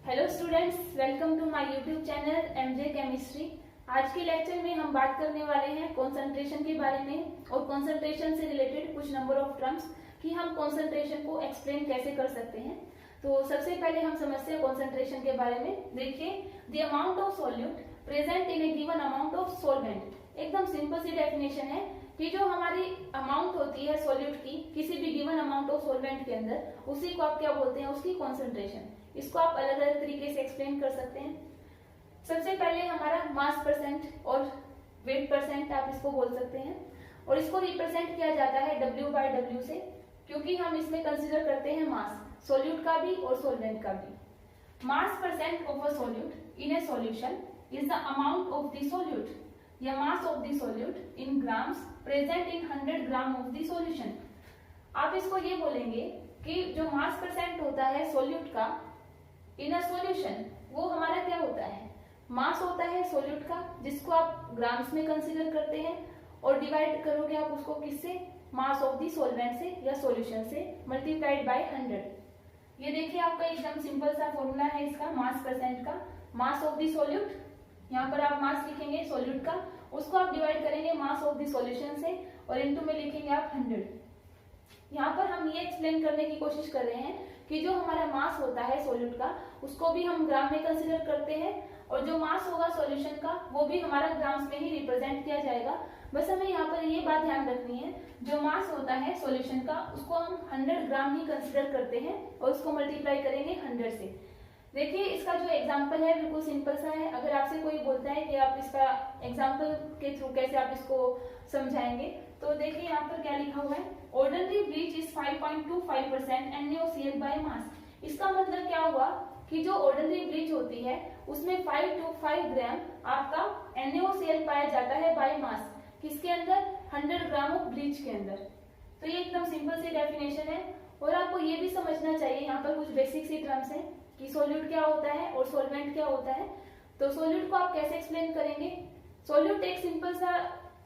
Hello students, welcome to my YouTube channel MJ chemistry. आज के lecture में हम बात करने वाले हैं कंसंट्रेशन के बारे में और कंसंट्रेशन से रिलेटेड कुछ नंबर ऑफ टर्म्स कि हम कंसंट्रेशन को एक्सप्लेन कैसे कर सकते हैं। तो सबसे पहले हम समझते हैं कंसंट्रेशन के बारे में। देखिए, the amount of solute present in A given amount of solvent. एकदम सिंपल सी डेफिनेशन है कि जो हमारी अमाउंट होती है सॉल्यूट की किसी भी गिवन अमाउंट ऑफ सॉल्वेंट के अंदर, उसी को आप क्या बोलते हैं, उसकी कंसंट्रेशन। इसको आप अलग अलग तरीके से एक्सप्लेन कर सकते हैं। सबसे पहले हमारा मास परसेंट और वेट परसेंट आप इसको बोल सकते हैं, और इसको रिप्रेजेंट किया जाता है W/W से, क्योंकि हम इसमें कंसीडर करते हैं मास सॉल्यूट का भी और सॉल्वेंट का भी। Mass percent of a solute in a solution is the amount of the solute या mass of the solute in grams present in 100 gram of the solution. आप इसको ये बोलेंगे कि जो मास परसेंट होता है सॉल्यूट का इन अ सॉल्यूशन, वो हमारा क्या होता है, मास होता है सॉल्यूट का, जिसको आप ग्राम्स में कंसीडर करते हैं, और डिवाइड करोगे आप उसको किससे, मास ऑफ द सॉल्वेंट से या सॉल्यूशन से, मल्टीप्लाइड बाय 100। ये देखिए आपका एकदम सिंपल सा फॉर्मूला है इसका, मास परसेंट का। मास ऑफ द सॉल्यूट, यहाँ पर आप मास लिखेंगे सॉल्यूट का, उसको आप डिवाइड करेंगे मास ऑफ द सॉल्यूशन से, और इनटू में लिखेंगे आप 100। यहाँ पर हम ये एक्सप्लेन करने की कोशिश कर रहे हैं कि जो हमारा मास होता है सॉल्यूट का, उसको भी हम ग्राम में कंसीडर करते हैं, और जो मास होगा सॉल्यूशन का वो भी हमारा ग्राम्स में ही रिप्रेजेंट किया जाएगा। बस हमें यहाँ पर ये बात ध्यान रखनी है, जो मास होता है सॉल्यूशन का उसको हम 100 ग्राम ही कंसीडर करते हैं, और उसको मल्टीप्लाई करेंगे 100 से। देखिए, इसका जो एग्जाम्पल है बिल्कुल सिंपल सा है। अगर आपसे कोई बोलता है कि आप इसका एग्जाम्पल के थ्रू कैसे आप इसको समझाएंगे, तो देखिए यहाँ पर क्या लिखा हुआ है, ordinary bleach is 5.25% NaOCl by mass. इसका मतलब क्या हुआ कि जो ऑर्डिनरी ब्लीच होती है उसमें 5 to 5 ग्राम आपका NaOCl पाया जाता है बाय मास, किसके अंदर, 100 ग्राम ऑफ ब्लीच के अंदर। तो ये एकदम सिंपल सी डेफिनेशन है। और आपको ये भी समझना चाहिए, यहाँ पर कुछ बेसिक सी टर्म्स हैं कि सॉल्यूट क्या होता है और सॉल्वेंट क्या होता है। तो सॉल्यूट को आप कैसे एक्सप्लेन करेंगे, सॉल्यूट एक सिंपल सा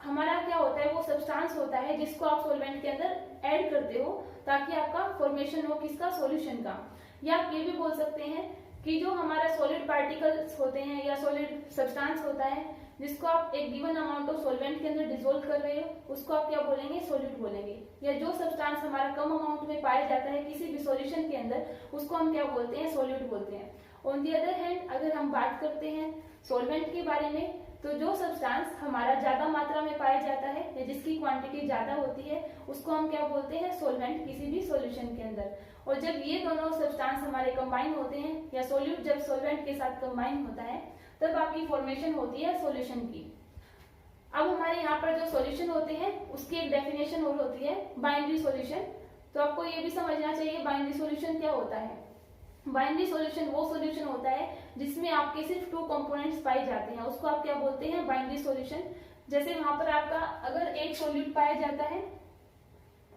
हमारा क्या होता है, वो सब्सटेंस होता है जिसको आप सॉल्वेंट के अंदर ऐड करते हो ताकि आपका फॉर्मेशन हो किसका, सॉल्यूशन का। या आप ये भी बोल सकते हैं कि जो हमारा सॉलिड पार्टिकल्स होते हैं या सॉलिड सब्सटेंस होता है जिसको आप एक गिवन अमाउंट ऑफ सॉल्वेंट के अंदर डिसोल्व कर रहे हो, उसको आप क्या बोलेंगे, सॉल्यूट बोलेंगे। या जो सब्सटेंस हमारा कम अमाउंट में पाया जाता है किसी भी सॉल्यूशन के अंदर, उसको हम क्या बोलते हैं, सॉल्यूट बोलते हैं। ऑन दी अदर हैंड, अगर हम बात करते हैं सॉल्वेंट के बारे में, तो जो सब्सटेंस हमारा ज्यादा मात्रा में पाया जाता है या जिसकी क्वांटिटी ज्यादा होती है, उसको हम क्या बोलते हैं, सॉल्वेंट किसी भी सॉल्यूशन के अंदर। और जब ये दोनों सब्सटेंस हमारे कंबाइन होते हैं या सॉल्यूट जब सॉल्वेंट के साथ कंबाइन होता है, तब आपकी फॉर्मेशन होती है सॉल्यूशन की। अब हमारे यहाँ पर जो सॉल्यूशन होते हैं उसकी एक डेफिनेशन और होती है, बाइनरी सॉल्यूशन। तो आपको ये भी समझना चाहिए बाइनरी सॉल्यूशन क्या होता है। बाइनरी सॉल्यूशन वो सॉल्यूशन होता है जिसमें आपके सिर्फ 2 कंपोनेंट्स पाए जाते हैं, उसको आप क्या बोलते हैं, बाइनरी सॉल्यूशन। जैसे वहां पर आपका अगर एक सॉल्यूट पाया जाता है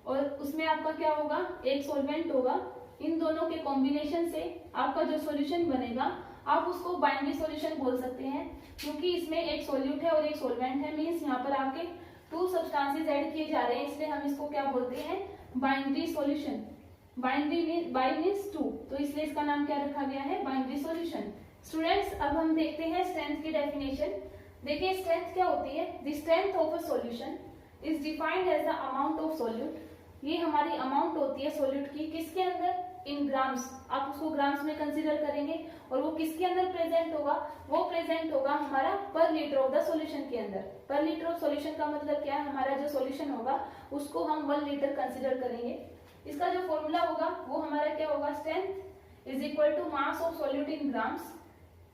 और उसमें आपका क्या होगा, एक सॉल्वेंट होगा, इन दोनों के कॉम्बिनेशन से आपका जो सॉल्यूशन बनेगा आप उसको बाइनरी सॉल्यूशन बोल सकते हैं, क्योंकि इसमें एक सॉल्यूट है और एक सॉल्वेंट है। मींस यहाँ पर आपके 2 सब्सटेंसेस ऐड किए जा रहे हैं, इसलिए हम इसको क्या बोलते हैं, binary solution. Binary by means 2, तो इसलिए इसका नाम क्या रखा गया है, बाइनरी सॉल्यूशन। स्टूडेंट्स, अब हम देखते हैं स्ट्रेंथ की डेफिनेशन। देखिए, स्ट्रेंथ क्या होती है, the strength of a solution is defined as the amount of solute. ये हमारी अमाउंट होती है सॉल्यूट की, किसके अंदर, इन ग्राम्स। आप उसको ग्राम्स में कंसीडर करेंगे, और वो किसके अंदर प्रेजेंट होगा, वो प्रेजेंट होगा हमारा पर लीटर ऑफ द सॉल्यूशन के अंदर। पर लीटर ऑफ सॉल्यूशन का मतलब क्या है, हमारा जो सॉल्यूशन होगा उसको हम 1 लीटर कंसीडर करेंगे। इसका जो फॉर्मूला होगा वो हमारा क्या होगा, strength is equal to mass of solute in grams.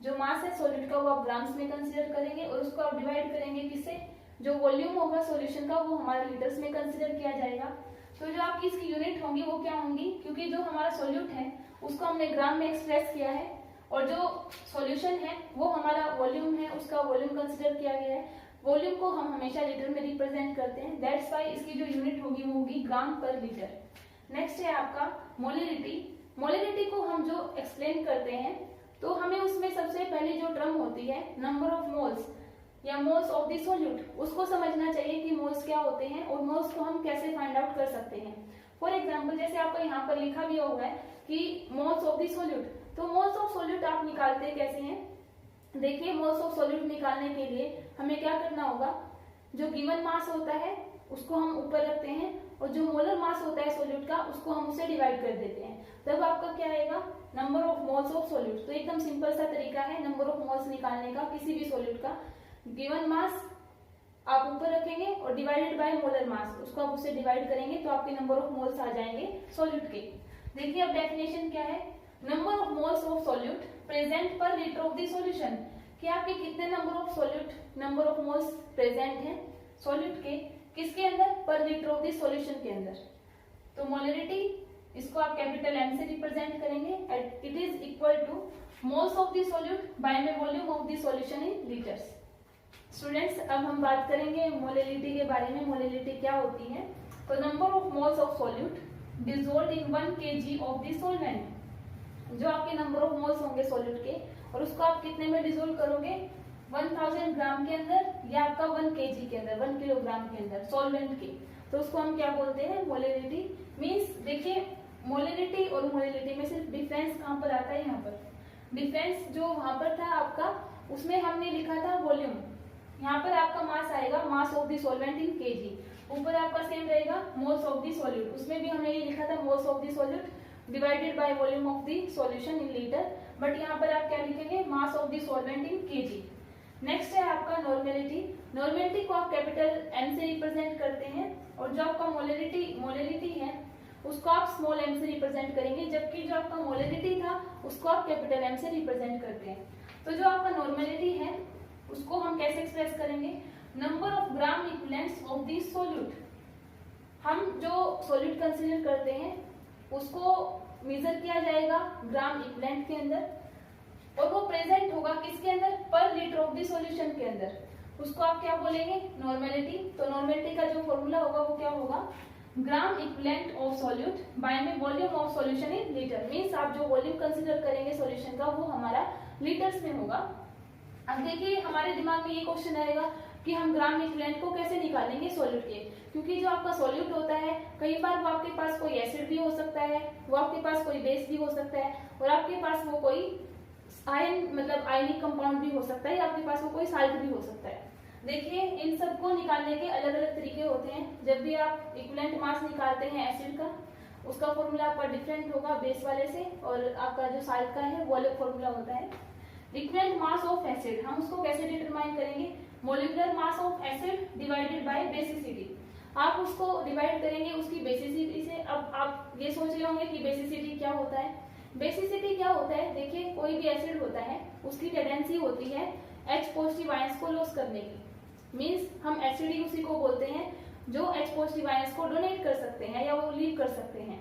जो मास है सॉल्यूट का वो आप ग्राम्स में कंसीडर करेंगे, और उसको आप डिवाइड करेंगे किससे, जो वॉल्यूम होगा सॉल्यूशन का वो हमारा लीटर्स में कंसीडर किया जाएगा। तो जो आपकी इसकी यूनिट होंगी वो क्या होंगी, क्योंकि जो हमारा सॉल्यूट है उसको हमने ग्राम में एक्सप्रेस किया है, और जो सॉल्यूशन है वो हमारा वॉल्यूम है, उसका वॉल्यूम कंसीडर किया गया है। वॉल्यूम को हम हमेशा लीटर में रिप्रेजेंट करते हैं, दैट्स व्हाई इसकी जो यूनिट होगी वो होगी ग्राम पर लीटर। नेक्स्ट है आपका मोलरिटी। मोलरिटी को हम जो एक्सप्लेन करते हैं तो हमें उसमें सबसे पहले जो टर्म होती है, नंबर ऑफ मोल्स या मोल्स ऑफ द सॉल्यूट, उसको समझना चाहिए कि मोल्स क्या होते हैं और मोल्स को हम कैसे फाइंड आउट कर सकते हैं। फॉर एग्जाम्पल, जैसे आपको यहाँ पर लिखा भी हुआ है कि मोल्स ऑफ द सॉल्यूट, तो मोल्स ऑफ सॉल्यूट आप आप निकालते कैसे हैं, देखिए मोल्स ऑफ सॉल्यूट निकालने के लिए हमें क्या करना होगा, जो गिवन मास होता है उसको हम ऊपर रखते हैं और जो मोलर मास होता है सॉल्यूट का उसको हम उसे डिवाइड कर देते हैं, तब आपका क्या आएगा, number of moles of solute. तो एकदम सिंपल सा तरीका है नंबर ऑफ मोल्स निकालने का किसी भी सॉल्यूट का। गिवन मास आप ऊपर रखेंगे और डिवाइडेड बाय मोलर मास, उसको आप उससे डिवाइड करेंगे तो आपके नंबर ऑफ मोल्स आ जाएंगे सॉल्यूट के। देखिए अब डेफिनेशन क्या है, number of moles of solute present पर लीटर ऑफ द सॉल्यूशन, कि आपके कितने number of solute, number of moles present हैं सॉल्यूट के, किसके अंदर, पर लीटर ऑफ द सॉल्यूशन के अंदर। तो मोलरिटी इसको आप कैपिटल एम से रिप्रेजेंट करेंगे, it is equal to moles of the solute by में volume of the solution in litres. Students अब हम बात करेंगे मोलरिटी के बारे में, मोलरिटी क्या होती है। तो number of moles of solute dissolved in 1 kg of the solvent, जो आपके नंबर ऑफ मोल्स होंगे सॉल्यूट के और उसको आप कितने में डिसॉल्व करोगे, 1000 ग्राम के अंदर या आपका 1 kg के अंदर, 1 किलोग्राम के अंदर सॉल्वेंट के, तो उसको हम क्या बोलते हैं, मोलरिटी। मींस देखिए मोलरिटी और मोलरिटी में सिर्फ डिफरेंस कहाँ पर आता है, यहाँ पर डिफरेंस जो वहां पर था आपका, उसमें हमने लिखा था वॉल्यूम, यहाँ पर आपका मास आएगा, मास of the solvent in KG, ऊपर आपका सेम रहेगा मोल्स ऑफ द सॉल्यूट, उसमें भी हमने ये लिखा था moles of the solute divided by volume of the solution in litre, but यहाँ पर आप क्या लिखेंगे, मास of the solvent in KG. Next है आपका नॉर्मेलिटी, नॉर्मेलिटी को आप कैपिटल एम से रिप्रेजेंट करते हैं और जो आपका मोलरिटी है उसको आप स्मॉल एम से रिप्रेजेंट करेंगे, जबकि जो आपका मोलरिटी था उसको आप कैपिटल एम से रिप्रेजेंट करते हैं। तो जो आपका नॉर्मेलिटी है उसको हम कैसे एक्सप्रेस करेंगे, number of gram equivalents of the solute, हम जो सॉल्यूट कंसीडर करते हैं उसको मेजर किया जाएगा ग्राम इक्विवेलेंट के अंदर और वो प्रेजेंट होगा किसके अंदर, पर लीटर ऑफ द सॉल्यूशन के अंदर, उसको आप क्या बोलेंगे, नॉर्मेलिटी। तो नॉर्मेलिटी का जो फॉर्मूला होगा वो क्या होगा, gram equivalent of solute by में volume of solution in litre, means आप जो वॉल्यूम कंसीडर करेंगे सॉल्यूशन का वो हमारा लीटर्स में होगा। अब देखिए हमारे दिमाग में ये क्वेश्चन आएगा कि हम ग्राम इक्विवेलेंट को कैसे निकालेंगे सॉल्यूट के, क्योंकि जो आपका सॉल्यूट होता है कई बार वो आपके पास कोई एसिड भी हो सकता है, वो आपके पास कोई बेस भी हो सकता है और आपके पास वो कोई आयन मतलब आयनिक कंपाउंड भी हो सकता है, आपके पास वो कोई साल्ट भी हो सकता है। देखिए इन सबको निकालने के अलग अलग तरीके होते हैं। जब भी आप इक्विवेलेंट मास निकालते हैं एसिड का, उसका फॉर्मूला आपका डिफरेंट होगा बेस वाले से, और आपका जो साल्ट का है वो अलग फॉर्मूला होता है। इक्विवेलेंट मास ऑफ एसिड हम उसको कैसे डिटरमाइन करेंगे, molecular mass of acid divided by basicity, आप उसको डिवाइड करेंगे उसकी बेसिसिटी से। अब आप ये सोच रहे होंगे कि बेसिसिटी क्या होता है, बेसिसिटी क्या होता है, देखिए कोई भी एसिड होता है उसकी टेंडेंसी होती है H पॉजिटिव आयंस को लॉस करने की, मींस हम एसिड ही उसी को बोलते हैं जो H पॉजिटिव आयंस को डोनेट कर सकते हैं या वो लीव कर सकते हैं।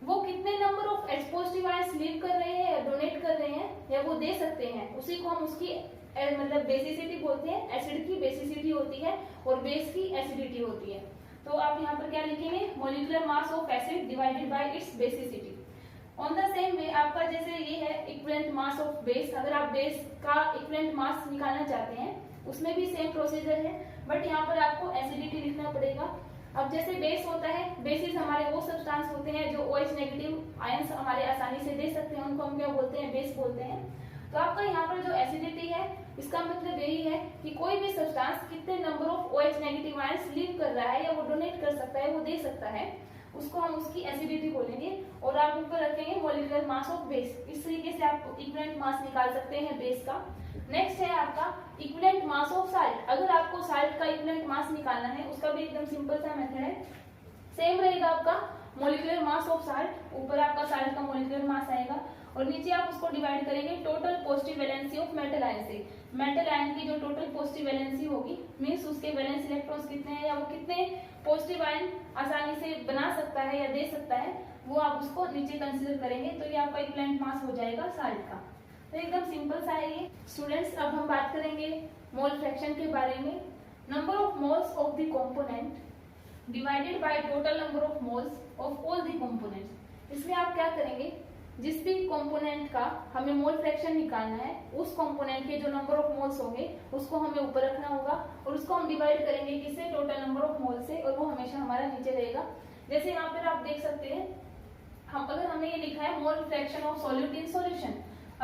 वो कितने number of H positive ions leave कर रहे हैं या डोनेट कर रहे हैं या वो दे सकते हैं, उसी को हम उसकी मतलब बेसिसिटी बोलते हैं। एसिड की बेसिसिटी होती है और बेस की एसिडिटी होती है। तो आप यहाँ पर क्या लिखेंगे, molecular mass of acid divided by it's basicity. On the same way आपका जैसे ये है इक्विवेलेंट मास ऑफ बेस, अगर आप बेस का इक्विवेलेंट मास निकालना चाहते हैं उसमें भी सेम प्रोसीजर है, बट यहाँ पर आपको एसिडिटी लिखना पड़ेगा। अब जैसे बेस होता है, बेसिस हमारे वो सब्सटेंस होते हैं जो OH नेगेटिव आयंस हमारे आसानी से दे सकते हैं, उनको हम क्या बोलते हैं, बेस बोलते हैं। तो आपका यहाँ पर जो एसिडिटी है इसका मतलब यही है कि कोई भी सब्सटेंस कितने number of OH negative ions leave कर रहा है या वो डोनेट कर सकता है, वो दे सकता है, उसको हम उसकी एसिडिटी बोलेंगे। और आप ऊपर रखेंगे मोलिकुलर मास ऑफ बेस। इस तरीके से आप इक्विवेलेंट मास निकाल सकते हैं बेस का। नेक्स्ट है आपका इक्विवेलेंट मास ऑफ साल्ट। अगर आपको साल्ट का इक्विवेलेंट मास निकालना है, उसका भी एकदम सिंपल सा मेथड है, सेम रहेगा आपका मोलिकुलर मास ऑफ साल्ट, ऊपर आपका साल्ट का मोलिकुलर मास आएगा और नीचे आप उसको डिवाइड करेंगे total positive valency of metal ion से। मेटल आयन की जो टोटल पॉजिटिव वैलेंसी होगी, मींस उसके वैलेंस इलेक्ट्रॉन्स कितने हैं या वो कितने पॉजिटिव आयन आसानी से बना सकता है या दे सकता है, वो आप उसको नीचे कंसीडर करेंगे। तो ये आपका इक्विवेलेंट मास हो जाएगा साल्ट का। तो एकदम सिंपल सा है ये। स्टूडेंट्स अब हम बात करेंगे मोल फ्रैक्शन के बारे में। Number of moles of the component divided by total number of moles of all the components. इसमें आप क्या करेंगे, जिस भी कंपोनेंट का हमें मोल फ्रैक्शन निकालना है, उस कंपोनेंट के जो नंबर ऑफ मोल्स होंगे उसको हमें ऊपर रखना होगा और उसको हम डिवाइड करेंगे किससे, टोटल नंबर ऑफ मोल से, और वो हमेशा हमारा नीचे रहेगा। जैसे यहाँ पर आप देख सकते हैं, हम अगर हमने ये लिखा है mole fraction of solute in solution,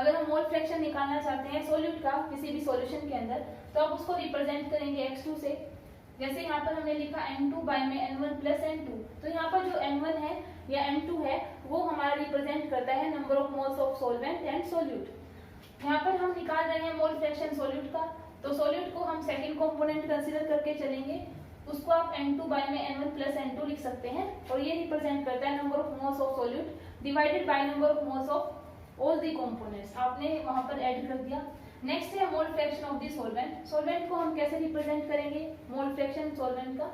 अगर हम मोल फ्रैक्शन निकालना चाहते हैं सॉल्यूट का किसी भी सॉल्यूशन के अंदर, तो आप उसको रिप्रेजेंट करेंगे x2 से। जैसे यहाँ पर हमने लिखा n2 बाय में n1 प्लस n2, तो यहाँ पर जो n1 है या n2 है वो हमारा रिप्रेजेंट करता है number of moles of solvent and solute. यहाँ पर हम निकाल रहे हैं मोल फ्रैक्शन सॉल्यूट का, तो सॉल्यूट को हम सेकंड कंपोनेंट कंसीडर करके चलेंगे, उसको आप n2 बाय में n1 प्लस n2 लिख सकते हैं, और ये रिप्रेजेंट करता है number of moles of solute divided by number of moles of all the components. आपने वहां पर ऐड कर दिया। नेक्स्ट है mole fraction of the solvent. Solvent को हम कैसे रिप्रेजेंट करेंगे मोल फ्रैक्शन सॉल्वेंट का,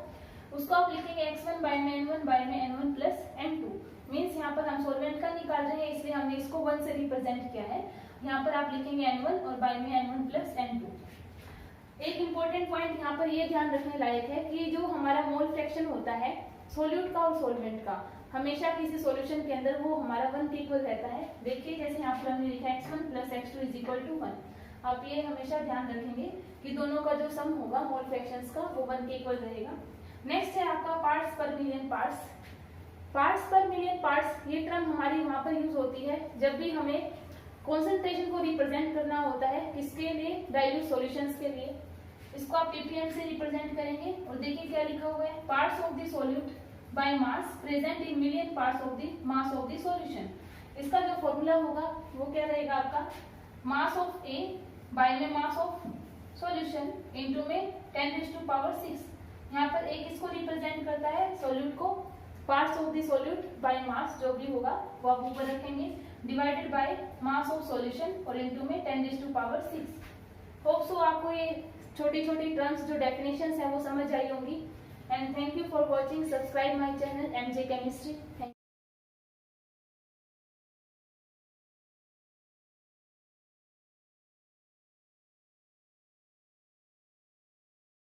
उसको आप लिखेंगे x1 बाय में n1 बाय में n1 प्लस n2। मींस यहाँ पर हम सॉल्वेंट का निकाल रहे हैं इसलिए हमने इसको 1 से रिप्रेजेंट किया है। यहाँ पर आप लिखेंगे n1 और बाय में n1 प्लस n2। एक इंपॉर्टेंट पॉइंट यहाँ पर ये ध्यान रखने लायक है कि जो हमारा मोल फ्रैक्शन होता है सॉल्यूट का और सॉल्वेंट का, हमेशा किसी सॉल्यूशन के अंदर वो हमारा 1 के इक्वल रहता है। देखिए जैसे यहाँ पर हमने लिखा x1 plus x2 is equal to 1। आप ये हमेशा ध्यान रखेंगे कि दोनों का जो सम होगा मोल फ्रैक्शंस का वो 1 के इक्वल रहेगा। नेक्स्ट है आपका पार्ट्स पर मिलियन पार्ट्स। पार्ट्स पर मिलियन पार्ट्स, ये टर्म हमारी वहां पर यूज होती है जब भी हमें कॉन्सेंट्रेशन को रिप्रेजेंट करना होता है, किसके लिए, डाइल्यूट सॉल्यूशंस के लिए। इसको आप ppm से रिप्रेजेंट करेंगे, और देखिए क्या लिखा हुआ है, parts of the solute by mass present in million parts of the mass of the solution. इसका जो फॉर्मूला होगा वो क्या रहेगा आपका, मास ऑफ A बाय में मास ऑफ सॉल्यूशन इनटू में 10⁻⁶। यहाँ पर एक इसको रिप्रेजेंट करता है सॉल्यूट को, parts of the solute by mass जो भी होगा वो आप ऊपर रखेंगे, divided by mass of solution और इनटू में 10⁻⁶। होप सो आपको ये छोटी छोटी टर्म्स जो डेफिनेशंस है वो समझ आई होंगी। And thank you for watching. Subscribe my channel MJ chemistry.